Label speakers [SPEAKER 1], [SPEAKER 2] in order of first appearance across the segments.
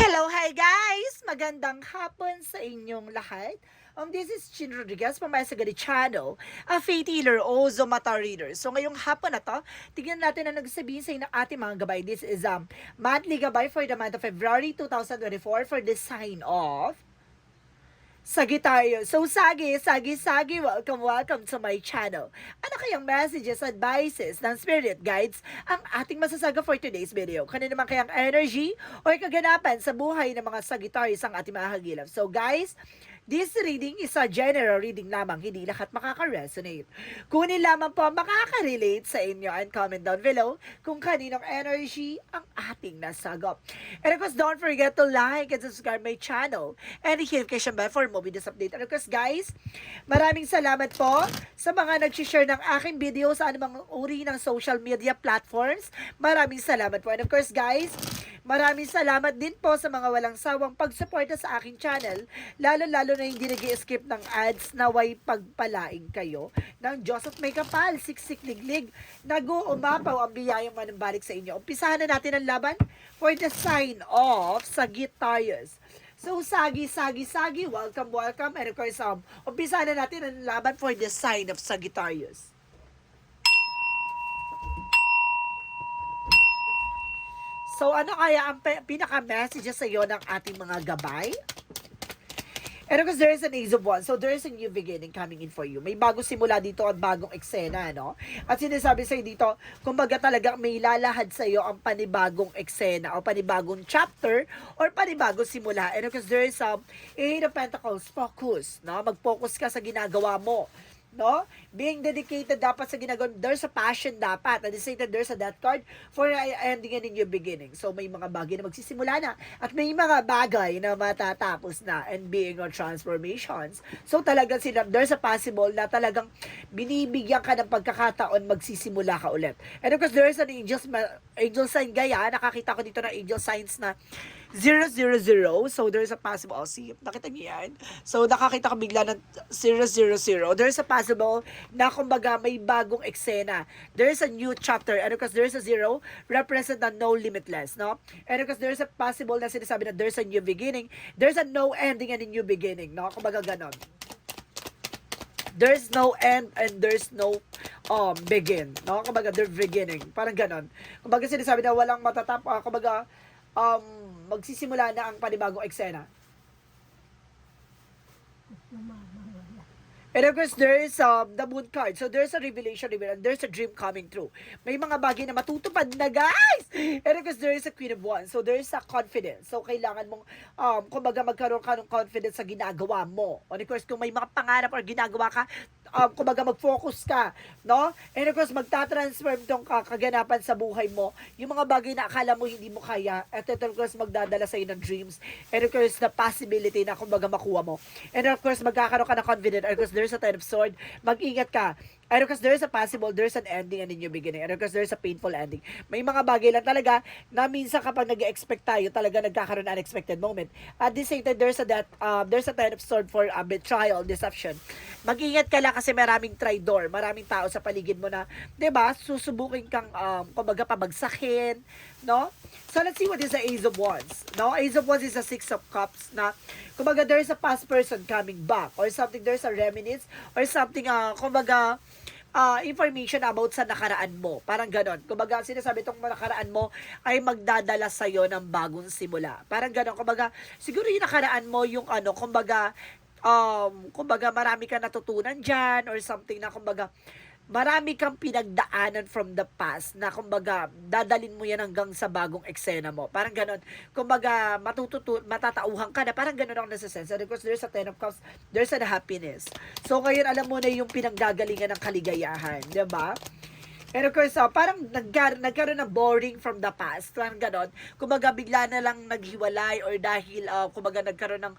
[SPEAKER 1] Hello, hi guys! Magandang hapon sa inyong lahat. This is Chin Rodriguez from my Sagadi channel, a faith healer o Zomata reader. So ngayong hapon na to, tignan natin ang nagsabihin sa inyo ng ating mga gabay. This is monthly gabay for the month of February 2024 for the sign of Sagittarius. So, Sagi, welcome to my channel. Ano kayang messages, advices ng spirit guides ang ating masasaga for today's video? Kanina naman kayang energy or kaganapan sa buhay ng mga Sagittarius ang ating mga hagilap. So, guys, this reading is a general reading lamang, hindi lahat makaka-resonate. Kunin lamang po ang makaka-relate sa inyo and comment down below kung kaninong energy ang ating nasagop. And of course, don't forget to like and subscribe my channel and hit notification bell for more videos update. And of course, guys, maraming salamat po sa mga nag-share ng aking video sa anumang uri ng social media platforms. Maraming salamat po. And of course, guys, maraming salamat din po sa mga walang sawang pagsuporta sa aking channel, lalo-lalo na hindi nag-skip ng ads. Naway pagpalaing kayo ng Diyos at may kapal, siksik liglig, nag-uumapaw ang biyayang manumbalik sa inyo. Umpisahan na natin ang laban for the sign of Sagittarius. So, Sagi, welcome. And of course, umpisahan na natin ang laban for the sign of Sagittarius. So, ano kaya ang pinaka-messages sa iyo ng ating mga gabay? And of course, there is an Ace of Wands. So, there is a new beginning coming in for you. May bagong simula dito at bagong eksena, no? At sinasabi sa'yo dito, kumbaga talagang may lalahad sa'yo ang panibagong eksena o panibagong chapter or panibagong simula. And of course, there is Eight of Pentacles, focus, no? Mag-focus ka sa ginagawa mo, no? Being dedicated dapat sa ginagawa. There's a passion dapat. At the same time, there's a death card for ending and new beginning. So, may mga bagay na magsisimula na at may mga bagay na matatapos na and being on transformations. So, talagang there's a possible na talagang binibigyan ka ng pagkakataon magsisimula ka ulit. And of course, there is an angel sign gaya. Nakakita ko dito ng angel signs na 000. So, there's a possible, see, nakita niyo yan? So, nakakita ko bigla ng 000. There's a possible na kumbaga may bagong eksena. There's a new chapter. And of course, there's a 0 represent the no limitless, no? And of course, there's a possible na sinasabi na there's a new beginning. There's a no ending and a new beginning, no? Kumbaga ganon. There's no end and there's no begin, no? Kumbaga, there's beginning. Parang ganon. Kumbaga, sinasabi na walang kumbaga, magsisimula na ang panibagong eksena. And of course, there is the moon card. So, there's a revelation, and there's a dream coming true. May mga bagay na matutupad na, guys! And of course, there is a Queen of Wands. So, there is a confidence. So, kailangan mong, kumbaga, magkaroon ka ng confidence sa ginagawa mo. And of course, kung may mga pangarap or ginagawa ka, kumbaga, mag-focus ka, no? And of course, magta-transform tong kaganapan sa buhay mo. Yung mga bagay na akala mo hindi mo kaya, at ito, of course, magdadala sa'yo ng dreams. And of course, the possibility na, kumbaga, makuha mo. And of course, magkakaroon ka ng confidence. And of course, there's a Ten of Sword. Mag-ingat ka. And of course, there's a possible, there's an ending and a new beginning. And of course, there's a painful ending. May mga bagay lang talaga na minsan kapag nag-expect tayo, talaga nagkakaroon ng unexpected moment. At the same time, there's a Ten of Sword for betrayal, deception. Mag-ingat ka lang kasi maraming traitor, maraming tao sa paligid mo na, 'di ba, susubukin kang kumbaga pabagsakin, no? So let's see what is the Ace of Wands. No, Ace of Wands is a Six of Cups na kumbaga there's a past person coming back or something, there's a reminiscence or something kumbaga information about sa nakaraan mo. Parang ganon. Kumbaga, sinasabi itong nakaraan mo ay magdadala sa'yo ng bagong simula. Parang ganon. Kumbaga, siguro yung nakaraan mo, yung kumbaga marami ka natutunan dyan or something na kumbaga marami kang pinagdaanan from the past na kumbaga dadalin mo yan hanggang sa bagong eksena mo. Parang ganon. Kumbaga matatauhan ka na. Parang ganon ako nasa-sense. And of course, there's a Ten of Cups. There's a happiness. So ngayon alam mo na yung pinanggagalingan ng kaligayahan. Diba? And of course, parang nagkaroon ng boring from the past. Parang ganon. Kumbaga, bigla na lang naghiwalay or dahil, kumbaga, nagkaroon ng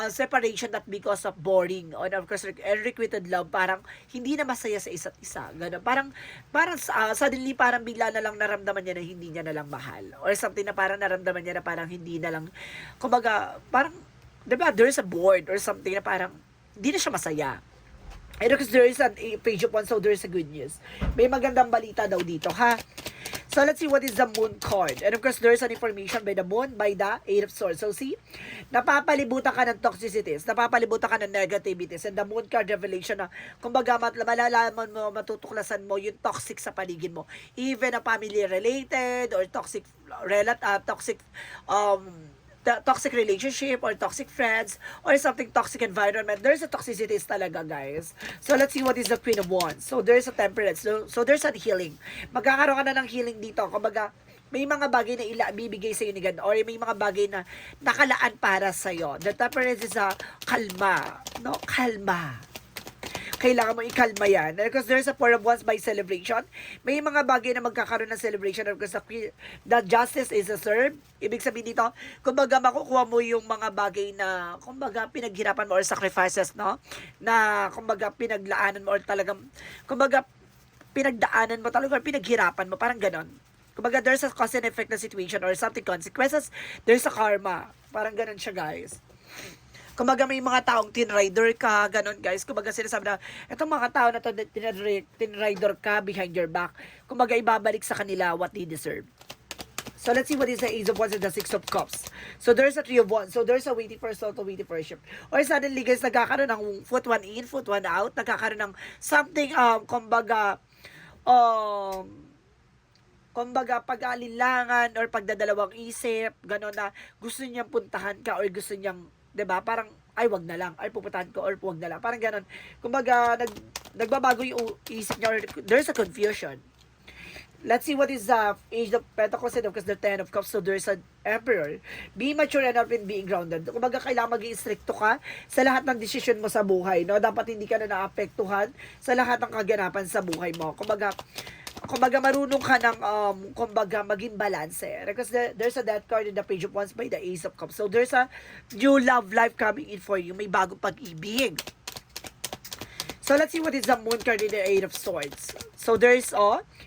[SPEAKER 1] separation not because of boring. And of course, unrequited love, parang hindi na masaya sa isa't isa. Ganon. Parang suddenly, parang bigla na lang naramdaman niya na hindi niya na lang mahal. Or something na parang naramdaman niya na parang hindi na lang, kumbaga, parang, diba, there's a bored or something na parang hindi na siya masaya. And because there is a page of one, so there is a good news. May magandang balita daw dito, ha? So let's see what is the moon card. And of course, there's an information by the moon, by the eight of swords. So see, napapalibutan ka ng toxicities, napapalibutan ka ng negativities, and the moon card revelation na, kumbaga, malalaman mo, matutuklasan mo yung toxic sa paligid mo. Even a family related or toxic toxic relationship or toxic friends or something toxic environment. There's a toxicities talaga, guys. So let's see what is the Queen of Wands. So there's a temperance. So there's a healing. Magkakaroon ka na ng healing dito. Kumbaga, may mga bagay na bibigay sa iyo ni God or may mga bagay na nakalaan para sa iyo. The temperance is a kalma, no? Kalma. Kailangan mo ikalma yan. Because there's a Four of Wands by celebration. May mga bagay na magkakaroon ng celebration because the justice is served. Ibig sabihin dito, kumbaga makukuha mo yung mga bagay na, kumbaga pinaghirapan mo or sacrifices, no? Na, kumbaga pinaglaanan mo or talagang, kumbaga pinagdaanan mo talaga or pinaghirapan mo. Parang ganon. Kumbaga there's a cause and effect na situation or something consequences. There's a karma. Parang ganon siya, guys. Kumbaga may mga taong tinrider ka, ganun, guys. Kumbaga sinasabi na, etong mga tao na to, tinrider ka behind your back. Kumbaga ibabalik sa kanila what they deserve. So let's see what is the Ace of Wands and the Six of Cups. So there's a Three of Wands. So there's a waiting for a soul to waiting for a ship. Or suddenly, guys, nagkakaroon ng foot one in, foot one out. Nagkakaroon ng something, kumbaga pag-alinlangan or pagdadalawang isip, gano'n na gusto niyang puntahan ka or gusto niyang, 'di ba? Parang ay wag na lang, ay pupuntahan ko or wag na lang. Parang gano'n. Kumbaga nagbabago yung isip niya or there's a confusion. Let's see what is the Age of Pentacles and of course the Ten of Cups. So there's an Emperor. Be mature enough in being grounded. Kumbaga kailangan maging stricto ka sa lahat ng desisyon mo sa buhay, no? Dapat hindi ka na naapektuhan sa lahat ng kaganapan sa buhay mo. Kumbaga marunong ka ng kumbaga maging balance because there's a death card in the Page of Wands by the Ace of Cups. So there's a new love life coming in for you. May bagong pag-ibig. So let's see what is the Moon card in the Eight of Swords. So there's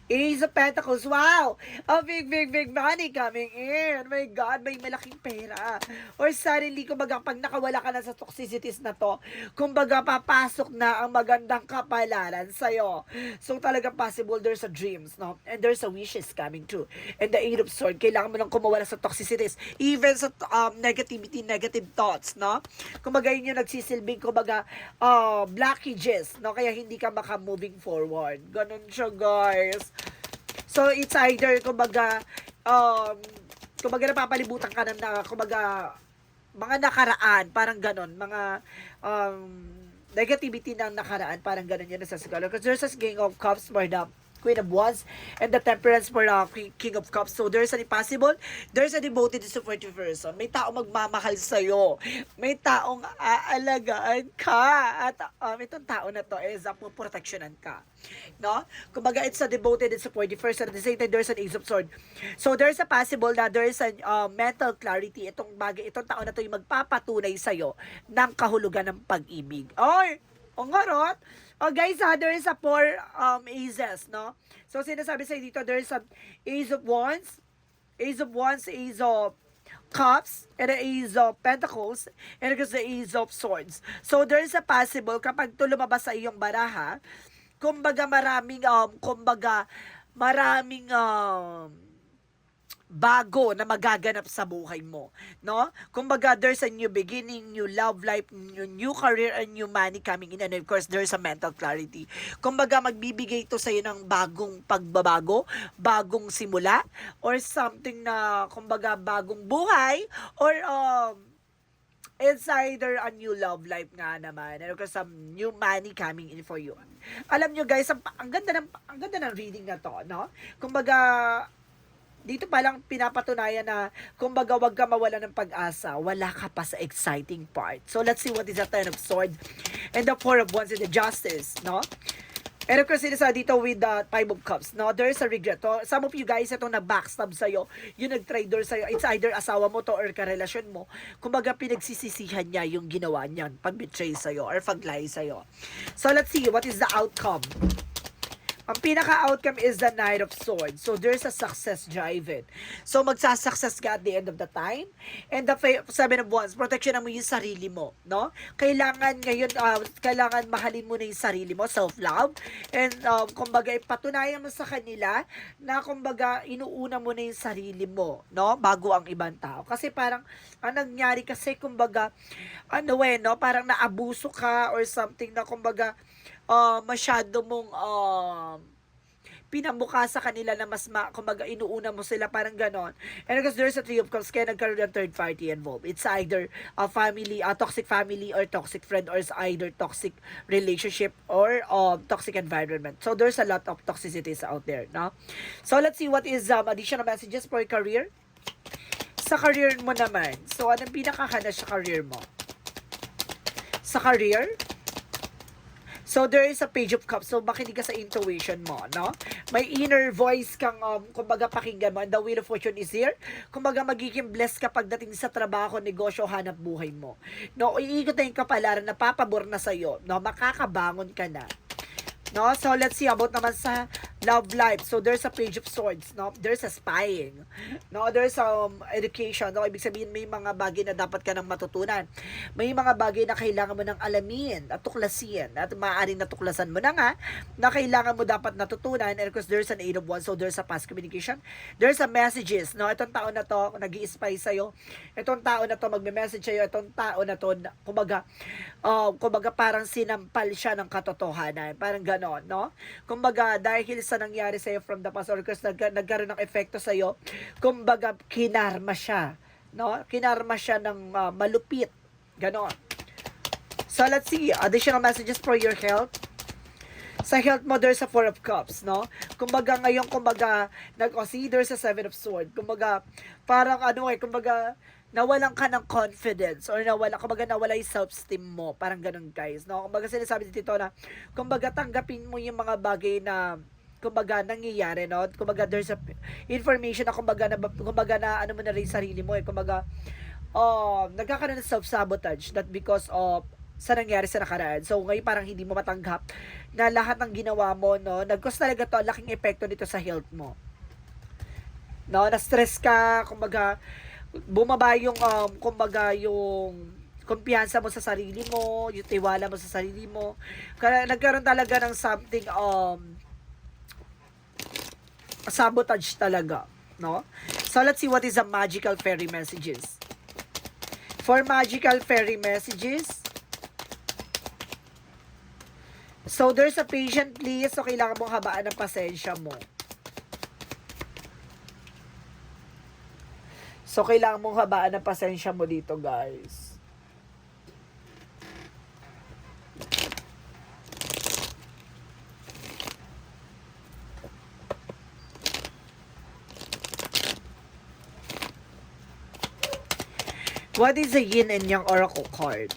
[SPEAKER 1] Ace of Pentacles. Wow! A big money coming in. My God, may malaking pera. Or suddenly, kumbaga, pag nakawala ka na sa toxicities na to, kumbaga, papasok na ang magandang kapalaran sa'yo. So talaga possible, there's a dreams, no? And there's a wishes coming true. And the Eight of Swords, kailangan mo lang kumawala sa toxicities. Even sa negativity, negative thoughts, no? Kumbaga, yun yung nagsisilbing, kumbaga, blockages, no? Kaya hindi ka maka-moving forward. Ganun siya, guys. So, it's either, kumbaga napapalibutan ka ng, kumbaga, mga nakaraan, parang ganon, mga, negativity ng nakaraan, parang ganon yun sa siguro. Because there's a King of Cups for the Queen of Wands and the Temperance for the King of Cups. So, there's an impossible, there's a devoted and supportive person. May taong magmamahal sa'yo. May taong aalagaan ka. At itong tao na to is puproteksyonan ka. No? Kumbaga, it's a devoted and supportive person. At the same time, there's an Ace of Swords. So, there's a possible na there's a mental clarity. Itong tao na to yung magpapatunay sa'yo ng kahulugan ng pag-ibig. Oy! O nga, Rot? Guys, there is a four aces, no? So, sinasabi sa'yo dito, there is a Ace of Wands, Ace of Cups, and the Ace of Pentacles, and the Ace of Swords. So, there is a possible, kapag ito lumabas sa iyong baraha, kumbaga maraming bago na magaganap sa buhay mo, no? Kumbaga, there's a new beginning, new love life, new career, and new money coming in, and of course, there's a mental clarity. Kumbaga, magbibigay ito sa'yo ng bagong pagbabago, bagong simula, or something na, kumbaga, bagong buhay, or, it's either a new love life nga naman, and of course, some new money coming in for you. Alam nyo, guys, ang ganda ng reading na to, no? Kumbaga, dito pa lang pinapatunayan na kumbaga wag ka mawala ng pag-asa, wala ka pa sa exciting part. So let's see what is the Ten of Swords and the Four of Wands and the Justice, no? And of course, dito with the Five of Cups, no? There is a regret. So, some of you guys, itong nag-backstab sa'yo, yung nag-trader sa'yo, it's either asawa mo to or karelasyon mo. Kumbaga, pinagsisisihan niya yung ginawa niyan, pag-betray sa'yo or pag-lie sa'yo. So let's see, what is the outcome? Ang pinaka-outcome is the Knight of Swords. So, there's a success driven. So, magsasuccess ka at the end of the time. And the Seven of Wands, protection mo yung sarili mo, no? Kailangan ngayon, kailangan mahalin mo na yung sarili mo, self-love. And, kumbaga, ipatunayan mo sa kanila na, kumbaga, inuuna mo na yung sarili mo, no? Bago ang ibang tao. Kasi parang, ang nangyari kasi, kumbaga, no? Parang naabuso ka or something na, kumbaga, masyado mong pinamukha sa kanila na mas kumbaga inuuna mo sila, parang ganon. And because there's a Three of Cups, kaya nagkaroon ng third party involved. It's either a family, a toxic family or toxic friend, or it's either toxic relationship or toxic environment. So there's a lot of toxicities out there, no? So let's see what is additional messages for career. Sa career mo naman, so anong pinakahana sa career mo? Sa career, so, there is a Page of Cups. So, makinig ka sa intuition mo, no? May inner voice kang, kumbaga, pakinggan mo. And the Wheel of Fortune is here. Kumbaga, magiging blessed ka pagdating sa trabaho, negosyo, hanap buhay mo. No, iikot na yung kapalaran na papabor na sa'yo. No, makakabangon ka na. No, so let's see about naman sa love life. So there's a Page of Swords, no? There's a spying. No, there's education. No, ibig sabihin may mga bagay na dapat ka nang matutunan. May mga bagay na kailangan mo nang alamin at tuklasin. At maaaring natuklasan mo na nga na kailangan mo dapat natutunan. And of course, there's an Eight of Wands. So there's a past communication. There's a messages. No, itong tao na to nag-i-spy sa'yo. Itong tao na to magme-message sa'yo. Itong tao na to, kumbaga parang sinampal siya ng katotohanan. Parang ganon, no? Kumbaga, dahil sa nangyari sa'yo from the past, or because nagkaroon ng epekto sa'yo, kumbaga, kinarma siya, no? Kinarma siya ng malupit. Ganon. So, let's see. Additional messages for your health. Sa health mo, there's a Four of Cups, no? Kumbaga, ngayon, kumbaga, see, there's a Seven of Swords. Kumbaga, parang kumbaga, nawalan ka ng confidence or kumbaga nawala yung self-esteem mo. Parang ganun, guys, no? Kumbaga, sinasabi dito na, kumbaga, tanggapin mo yung mga bagay na, kumbaga, nangyayari, no? Kumbaga, there's a information na, kumbaga, na ano mo na rin sarili mo, kumbaga, nagkakaroon ng self-sabotage, not because of sa nangyari sa nakaraan. So, ngayon parang hindi mo matanggap na lahat ng ginawa mo, no? Nag-cause talaga to, laking epekto nito sa health mo. No? Na-stress ka, kumbaga, bumaba yung, kumbaga, yung kumpiyansa mo sa sarili mo, yung tiwala mo sa sarili mo. Kaya nagkaroon talaga ng something, sabotage talaga, no? So, let's see what is the magical fairy messages. For magical fairy messages, so, there's a patient please. So, kailangan mong habaan ng pasensya mo. So, kailangan mong habaan ng pasensya mo dito, guys. What is the yin and yang oracle card?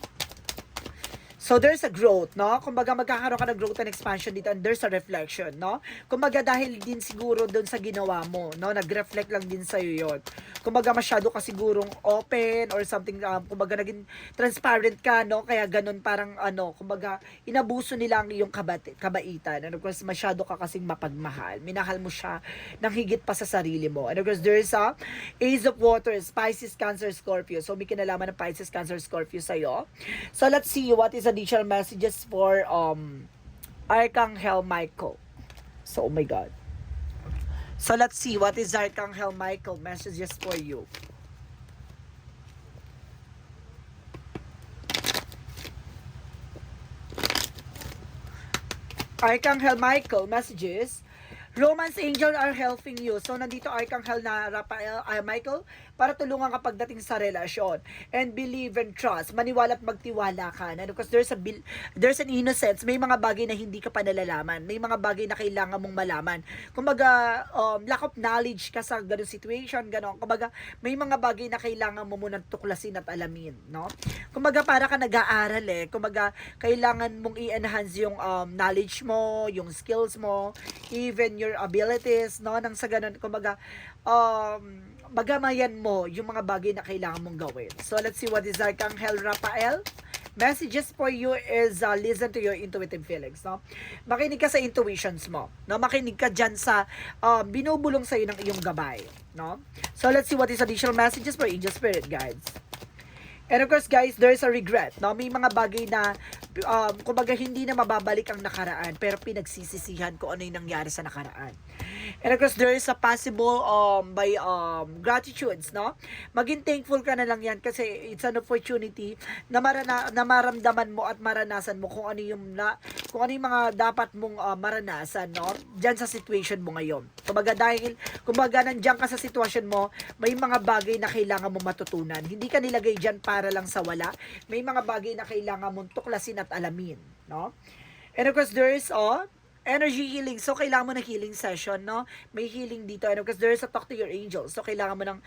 [SPEAKER 1] So, there's a growth, no? Kumbaga, magkakaroon ka ng growth and expansion dito, and there's a reflection, no? Kumbaga, dahil din siguro doon sa ginawa mo, no? Nag-reflect lang din sa'yo yun. Kumbaga, masyado ka sigurong open or something, kumbaga, naging transparent ka, no? Kaya ganun parang, kumbaga, inabuso nila ang iyong kabaitan. And of course, masyado ka kasing mapagmahal. Minahal mo siya ng higit pa sa sarili mo. And of course, there's a Ace of Waters, Pisces, Cancer, Scorpio. So, may kinalaman ng Pisces, Cancer, Scorpio sa'yo. So, let's see what is additional messages for Archangel Michael. So, oh my God. So, let's see what is Archangel Michael messages for you. Archangel Michael messages. Romance angel are helping you. So, nandito Archangel na Michael para tulungan ka pagdating sa relasyon. And believe and trust. Maniwala at magtiwala ka. And of course, there's an innocence. May mga bagay na hindi ka pa nalalaman. May mga bagay na kailangan mong malaman. Kumbaga, lack of knowledge ka sa ganung situation, ganon. Kumbaga, may mga bagay na kailangan mo munang tuklasin at alamin, no? Kumbaga, para ka nag-aaral Kumbaga, kailangan mong i-enhance yung knowledge mo, yung skills mo, even your abilities, no? Nang sa ganun, kumbaga, magamayan mo yung mga bagay na kailangan mong gawin. So, let's see what is Archangel Raphael messages for you is listen to your intuitive feelings, no? Makinig ka sa intuitions mo, no? Makinig ka dyan sa binubulong sa'yo ng iyong gabay, no? So, let's see what is additional messages for angel spirit guides. And of course, guys, there's a regret, no? May mga bagay na, kumbaga, hindi na mababalik ang nakaraan, pero pinagsisisihan ko ano yung nangyari sa nakaraan. And of course, there is a possible, by, gratitudes, no? Maging thankful ka na lang yan kasi it's an opportunity na, maramdaman mo at maranasan mo kung ano yung, kung ano yung mga dapat mong maranasan, no? Diyan sa situation mo ngayon. Kumbaga, nandiyan ka sa sitwasyon mo, may mga bagay na kailangan mo matutunan. Hindi ka nilagay dyan para lang sa wala. May mga bagay na kailangan mong tuklasin at alamin, no? And of course, there is energy healing. So, kailangan mo ng healing session, no? May healing dito. And of course, there is a talk to your angels. So, kailangan mo ng,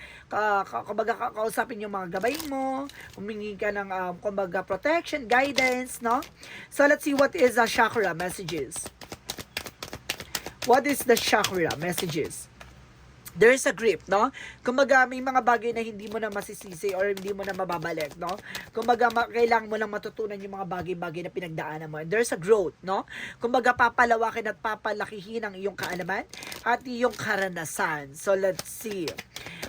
[SPEAKER 1] kumbaga, kausapin yung mga gabay mo, humingi ka ng, kumbaga, protection, guidance, no? So, let's see what is the chakra messages. What is the chakra messages? There's a grip, no? Kumbaga, may mga bagay na hindi mo na masisisi or hindi mo na mababalik, no? Kumbaga, kailangan mo lang matutunan yung mga bagay-bagay na pinagdaanan mo. And there's a growth, no? Kumbaga, papalawakin at papalakihin ang iyong kaalaman at iyong karanasan. So, let's see.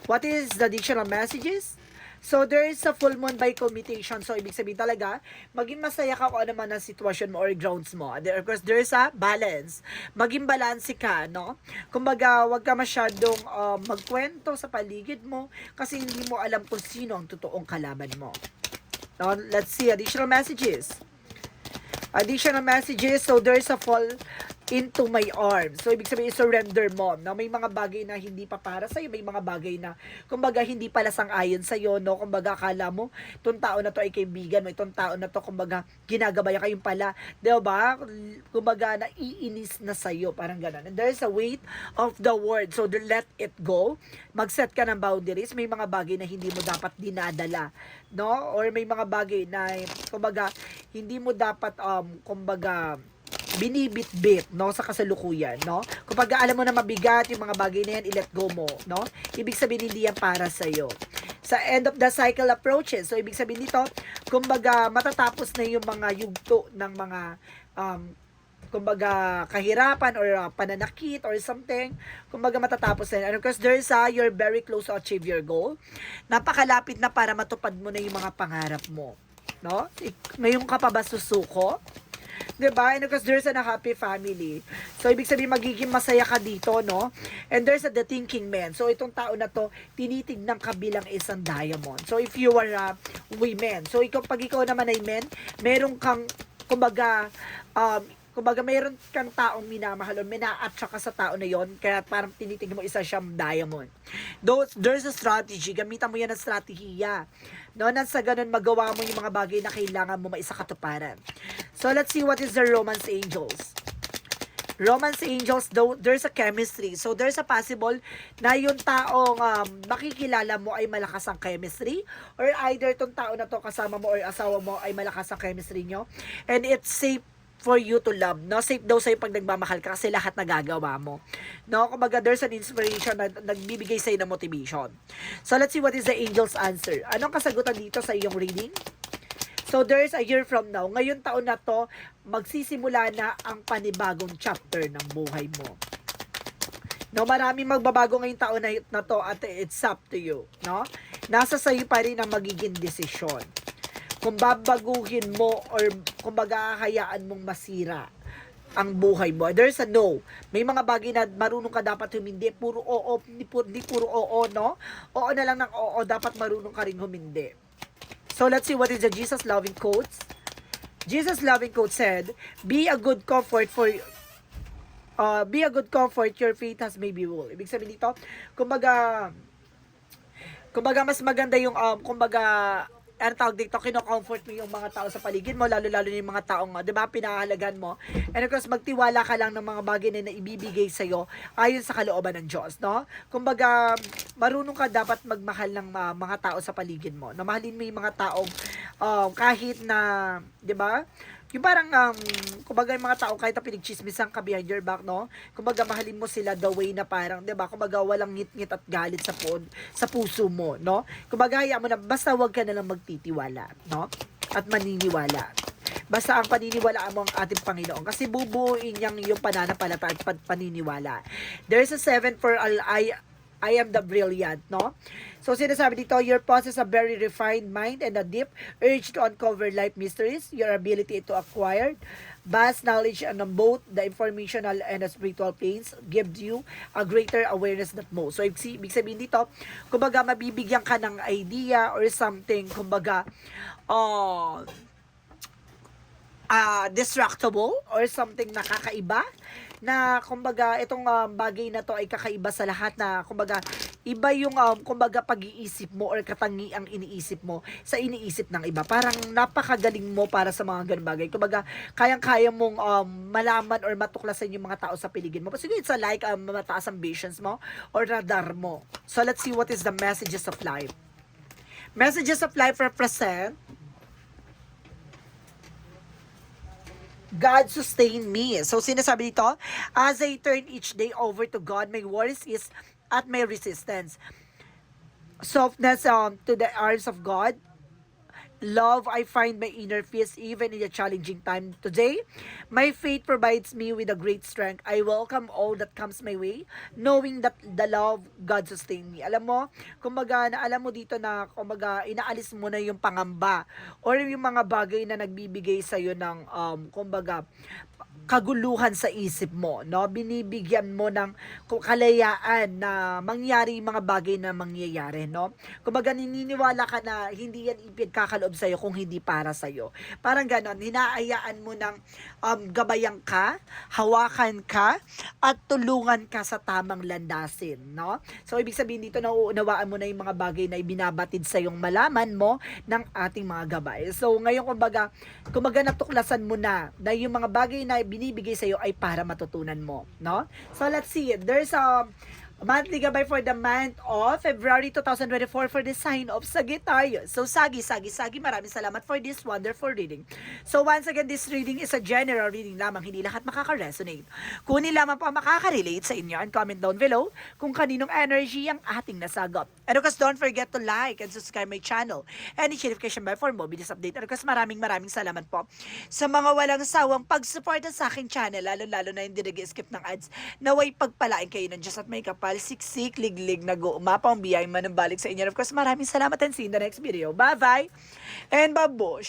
[SPEAKER 1] What is the additional messages? So, there is a full moon by commutation. So, ibig sabihin talaga, maging masaya ka kung ano man ang sitwasyon mo or grounds mo. And of course, there is a balance. Maging balanse ka, no? Kumbaga, wag ka masyadong magkwento sa paligid mo kasi hindi mo alam kung sino ang totoong kalaban mo. Now, let's see additional messages. Additional messages. So, there is a fall into my arms. So, ibig sabihin, surrender mo. No? May mga bagay na hindi pa para sa'yo. May mga bagay na, kumbaga, hindi pala sang-ayon sa'yo. No? Kumbaga, akala mo, itong tao na to ay kaibigan mo. Itong tao na to, kumbaga, ginagabayan kayong pala. Diba? Kumbaga, naiinis na sa'yo. Parang gano'n. And there's a weight of the word. So, let it go. Mag-set ka ng boundaries. May mga bagay na hindi mo dapat dinadala. No? Or may mga bagay na, kumbaga, hindi mo dapat, kumbaga, binibit-bit, no, sa kasalukuyan, no? Kapag alam mo na mabigat yung mga bagay na yan, i-let go mo, no? Ibig sabihin, hindi yan para sa'yo. Sa end of the cycle approaches, so ibig sabihin dito, kumbaga, matatapos na yung mga yugto ng mga, kumbaga, kahirapan or pananakit or something, kumbaga, matatapos na. And of course, there's you're very close to achieve your goal. Napakalapit na para matupad mo na yung mga pangarap mo, no? Ngayon ka pa ba susuko? Diba? And of course, there's a happy family. So, ibig sabihin, magiging masaya ka dito, no? And there's the thinking man. So, itong tao na to, tinitignan ka bilang isang diamond. So, if you are women, so, pag ikaw naman ay men, meron kang, kumbaga, mayroon kang taong minamahal o mina-attract ka sa tao na yon, kaya parang tinitingnan mo isa siyang diamond. There's a strategy. Gamitan mo yan ng strategiya. No, nang sa ganun magawa mo yung mga bagay na kailangan mo maisakatuparan. So, let's see what is the romance angels. Romance angels, there's a chemistry. So, there's a possible na yung taong makikilala mo ay malakas ang chemistry, or either tong tao na to kasama mo or asawa mo ay malakas ang chemistry nyo. And it's safe for you to love, no? Safe daw sa'yo pag nagmamahal ka kasi lahat nagagawa mo. No? Kumbaga, there's an inspiration na nagbibigay sa'yo ng motivation. So, let's see what is the angel's answer. Anong kasagutan dito sa iyong reading? So, there's a year from now. Ngayon taon na to, magsisimula na ang panibagong chapter ng buhay mo. No, maraming magbabago ngayong taon na to at it's up to you. No? Nasa sa'yo pa rin ang magiging desisyon. Kung babaguhin mo or kung hayaan mong masira ang buhay mo. There's a no. May mga bagay na marunong ka dapat humindi. Puro oo, hindi puro oo, no? Oo na lang ng oo, dapat marunong ka rin humindi. So, let's see what is the Jesus loving quotes. Jesus loving quote said, be a good comfort, your faith has made you whole. Ibig sabihin dito, kumbaga mas maganda yung, ano tawag dito, kino-comfort mo yung mga tao sa paligid mo, lalo-lalo yung mga taong, di ba, pinahalagan mo. And of course, magtiwala ka lang ng mga bagay na ibibigay sa'yo ayon sa kalooban ng Diyos, no? Kumbaga, marunong ka dapat magmahal ng mga tao sa paligid mo. Na mahalin mo yung mga taong kahit na, di ba, yung parang, kumbaga yung mga tao kahit na pinagchismisan ka behind your back, no? Kumbaga mahalin mo sila the way na parang, di ba? Kumbaga walang ngit-ngit at galit sa puso mo, no? Kumbaga hayaan mo na, basta wag ka na lang magtitiwala, no? at maniniwala. Basta ang paniniwalaan mo ang ating Panginoon. Kasi bubuuin niyang yung pananampalataya at paniniwala. There's a 7 for I am the brilliant, no? So, sinasabi dito, your possess a very refined mind and a deep urge to uncover life mysteries, your ability to acquire vast knowledge on both the informational and the spiritual planes gives you a greater awareness than most. So, ibig sabihin dito, kumbaga, mabibigyan ka ng idea or something, kumbaga, distractable or something nakakaiba na kumbaga itong bagay na to ay kakaiba sa lahat na kumbaga iba yung kumbaga pag-iisip mo or katangiang iniisip mo sa iniisip ng iba. Parang napakagaling mo para sa mga ganung bagay. Kumbaga kayang-kaya mong malaman or matuklasan yung mga tao sa paligid mo. Sige, it's like mataas ang visions mo or radar mo. So let's see what is the messages of life. Messages of life represent God sustain me. So, sinasabi dito, as I turn each day over to God, my worries is at my resistance. Softness to the arms of God. Love, I find my inner peace even in a challenging time. Today, my faith provides me with a great strength. I welcome all that comes my way, knowing that the love God sustain me. Alam mo, kumbaga, alam mo dito na, kumbaga, inaalis mo na yung pangamba or yung mga bagay na nagbibigay sa'yo ng, kumbaga, kaguluhan sa isip mo, no? Binibigyan mo ng kalayaan na mangyari yung mga bagay na mangyayari, no? Kumbaga naniniwala ka na hindi yan ipagkakaloob sa'yo kung hindi para sa'yo. Parang ganon, hinaayaan mo ng gabayan ka, hawakan ka, at tulungan ka sa tamang landasin, no? So, ibig sabihin dito, nauunawaan mo na yung mga bagay na ibinabatid sa'yong malaman mo ng ating mga gabay. So, ngayon, kumbaga natuklasan mo na yung mga bagay na binibigay sa iyo ay para matutunan mo, no? So let's see. There's a monthly gabay for the month of February 2024 for the sign of Sagittarius. So Sagi, maraming salamat for this wonderful reading. So once again, this reading is a general reading lamang, hindi lahat makaka-resonate. Kunin lamang po ang makaka-relate sa inyo and comment down below kung kaninong energy ang ating nasagap. And of course, don't forget to like and subscribe my channel and hit notification bell for more videos update. And of course, maraming salamat po sa mga walang sawang pag-suporta sa aking channel, lalo na hindi nag-skip ng ads. Naway pagpalain kayo ng Diyos at may kapal, siksik, liglig, nag-uumapang biyay manambalik sa inyo. And of course, maraming salamat and see you in the next video. Bye-bye and babush!